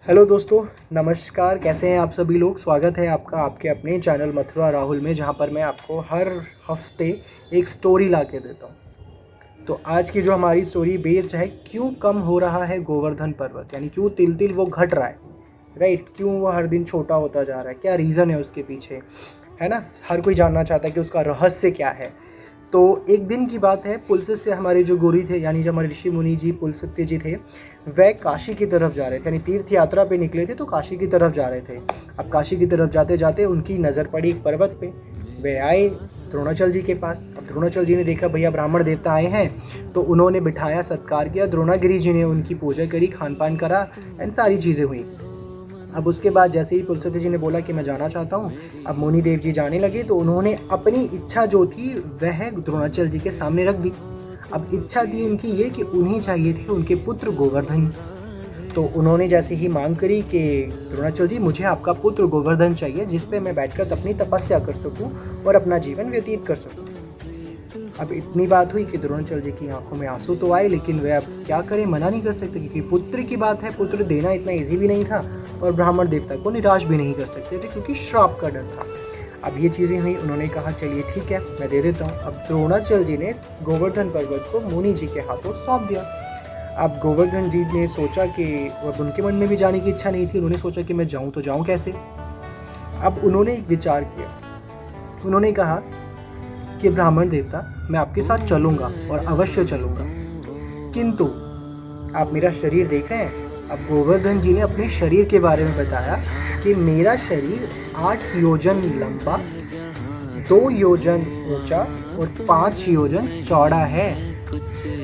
Hello दोस्तों, नमस्कार। कैसे हैं आप सभी लोग। स्वागत है आपका आपके अपने चैनल मथुरा राहुल में, जहां पर मैं आपको हर हफ्ते एक स्टोरी ला के देता हूं। तो आज की जो हमारी स्टोरी बेस्ड है, क्यों कम हो रहा है गोवर्धन पर्वत, यानी क्यों तिल तिल वो घट रहा है, राइट। क्यों वो हर दिन छोटा होता जा रहा है, क्या रीज़न है उसके पीछे, है ना। हर कोई जानना चाहता है कि उसका रहस्य क्या है। तो एक दिन की बात है, पुलसित से हमारे जो गुरु थे, यानी जो हमारे ऋषि मुनि जी पुलसित्य जी थे, वह काशी की तरफ जा रहे थे, यानी तीर्थ यात्रा पे निकले थे, तो काशी की तरफ जा रहे थे। अब काशी की तरफ जाते जाते उनकी नज़र पड़ी एक पर्वत पे। वे आए द्रोणाचल जी के पास। अब द्रोणाचल जी ने देखा भैया ब्राह्मण देवता आए हैं, तो उन्होंने बिठाया, सत्कार किया। द्रोणागिरी जी ने उनकी पूजा करी, खान पान करा, एंड सारी चीज़ें हुई। अब उसके बाद जैसे ही पुलसित जी ने बोला कि मैं जाना चाहता हूँ, अब मुनि देव जी जाने लगे, तो उन्होंने अपनी इच्छा जो थी वह द्रोणाचल जी के सामने रख दी। अब इच्छा थी उनकी ये कि उन्हें चाहिए थे उनके पुत्र गोवर्धन। तो उन्होंने जैसे ही मांग करी कि द्रोणाचल जी मुझे आपका पुत्र गोवर्धन चाहिए, जिस पे मैं बैठकर अपनी तपस्या कर सकूं और अपना जीवन व्यतीत कर सकूं। अब इतनी बात हुई कि द्रोणाचल जी की आंखों में आंसू तो आए, लेकिन वे अब क्या करें, मना नहीं कर सकते, क्योंकि पुत्र की बात है, पुत्र देना इतना ईजी भी नहीं था, और ब्राह्मण देवता को निराश भी नहीं कर सकते थे, क्योंकि श्राप का डर था। अब ये चीज़ें हुई, उन्होंने कहा चलिए ठीक है, मैं दे देता हूँ। अब द्रोणाचल जी ने गोवर्धन पर्वत को मुनि जी के हाथों सौंप दिया। अब गोवर्धन जी ने सोचा कि, अब उनके मन में भी जाने की इच्छा नहीं थी, उन्होंने सोचा कि मैं जाऊँ तो जाऊँ कैसे। अब उन्होंने एक विचार किया। उन्होंने कहा कि ब्राह्मण देवता, मैं आपके साथ चलूँगा और अवश्य चलूँगा, किंतु आप मेरा शरीर देख रहे हैं। अब गोवर्धन जी ने अपने शरीर के बारे में बताया कि मेरा शरीर 8 योजन लंबा, 2 योजन ऊंचा और 5 योजन चौड़ा है।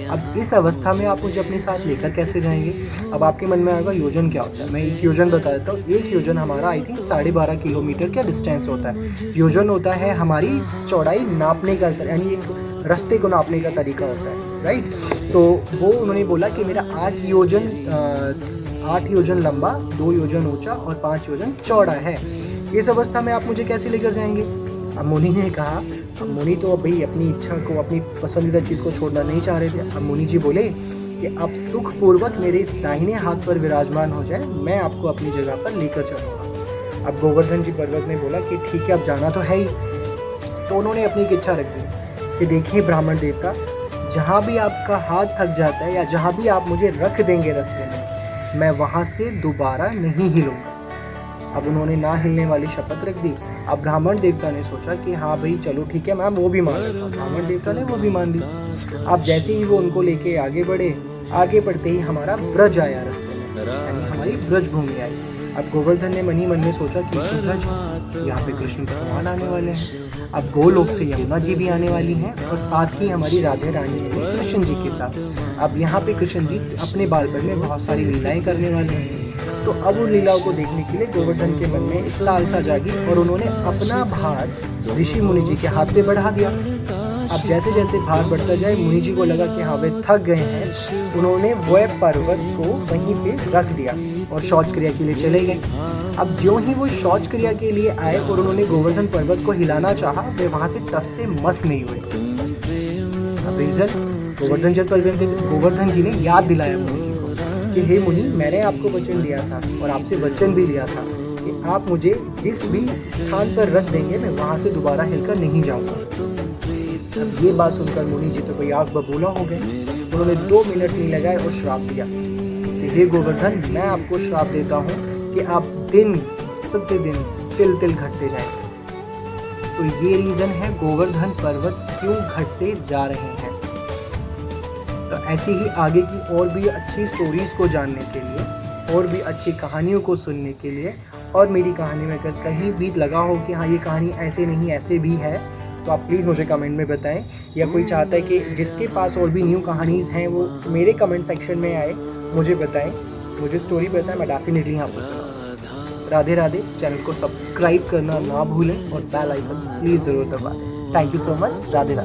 अब इस अवस्था में आप मुझे अपने साथ लेकर कैसे जाएंगे। अब आपके मन में आएगा योजन क्या होता है। मैं एक योजन बता देता हूँ। एक योजन हमारा आई थिंक 12.5 किलोमीटर का डिस्टेंस होता है। योजन होता है हमारी चौड़ाई नापने का, यानी एक रास्ते को नापने का तरीका होता है, राइट। तो वो उन्होंने बोला कि मेरा 8 योजन लंबा, 2 योजन ऊंचा और 5 योजन चौड़ा है। इस अवस्था में आप मुझे कैसे लेकर जाएंगे। अब मुनि ने कहा, अब मुनि तो अब भाई अपनी इच्छा को, अपनी पसंदीदा चीज़ को छोड़ना नहीं चाह रहे थे। अब मुनि जी बोले कि आप सुखपूर्वक मेरे दाहिने हाथ पर विराजमान हो जाए, मैं आपको अपनी जगह पर लेकर चलूँगा। अब गोवर्धन जी पर्वत ने बोला कि ठीक है, अब जाना तो है ही। तो उन्होंने अपनी एक इच्छा रख दी कि देखिए ब्राह्मण देवता, जहाँ भी आपका हाथ थक जाता है या जहाँ भी आप मुझे रख देंगे रास्ते में, मैं वहाँ से दोबारा नहीं हिलूँगा। अब उन्होंने ना हिलने वाली शपथ रख दी। अब ब्राह्मण देवता ने सोचा कि हाँ भाई चलो ठीक है, मैं वो भी मान लेता हूँ। ब्राह्मण देवता ने वो भी मान ली। अब जैसे ही वो उनको लेके आगे बढ़े, आगे बढ़ते ही हमारा ब्रज आया रास्ते में, यानी हमारी ब्रज भूमि आई। अब गोवर्धन ने मन ही मन में सोचा कि ब्रज, यहाँ पे कृष्ण भगवान आने वाले हैं। अब गोलोक से यमुना जी भी आने वाली हैं, और साथ ही हमारी राधे रानी है कृष्ण जी के साथ। अब यहाँ पे कृष्ण जी अपने बालपन में बहुत सारी लीलाएं करने वाले हैं। तो अब उन लीलाओं को देखने के लिए गोवर्धन के मन में एक लालसा जागी, और उन्होंने अपना भार ऋषि मुनि जी के हाथ पे बढ़ा दिया। अब जैसे जैसे भार बढ़ता जाए, मुनि जी को लगा कि हाँ वे थक गए हैं। उन्होंने वह पर्वत को वहीं पे रख दिया और शौच क्रिया के लिए चले गए। अब ज्यों ही वो शौच क्रिया के लिए आए और उन्होंने गोवर्धन पर्वत को हिलाना चाहा, वे वहां से टस से मस नहीं हुए। अब रीजन, गोवर्धन जी ने याद दिलाया मुनि जी को कि हे मुनि, मैंने आपको वचन दिया था और आपसे वचन भी लिया था कि आप मुझे जिस भी स्थान पर रख देंगे, मैं वहां से दोबारा हिलकर नहीं जाऊंगा। अब ये बात सुनकर मुनि जी तो कोई आग बबूला हो गए। उन्होंने 2 मिनट नहीं लगाए और श्राप दिया कि हे गोवर्धन, मैं आपको श्राप देता हूँ कि आप दिन प्रतिदिन तिल तिल घटते जाएंगे। तो ये रीजन है गोवर्धन पर्वत क्यों घटते जा रहे हैं। तो ऐसी ही आगे की और भी अच्छी स्टोरीज को जानने के लिए, और भी अच्छी कहानियों को सुनने के लिए, और मेरी कहानी में अगर कहीं भी लगा हो कि हाँ ये कहानी ऐसे नहीं ऐसे भी है, तो आप प्लीज़ मुझे कमेंट में बताएं। या कोई चाहता है कि जिसके पास और भी न्यू कहानीज़ हैं वो मेरे कमेंट सेक्शन में आए, मुझे बताएं, मुझे स्टोरी बताएं, मैं डेफिनेटली आपको सुनाऊंगा। राधे राधे। चैनल को सब्सक्राइब करना ना भूलें और बेल आइकन प्लीज़ ज़रूर दबाएं। Thank you so much. Radhe Radhe.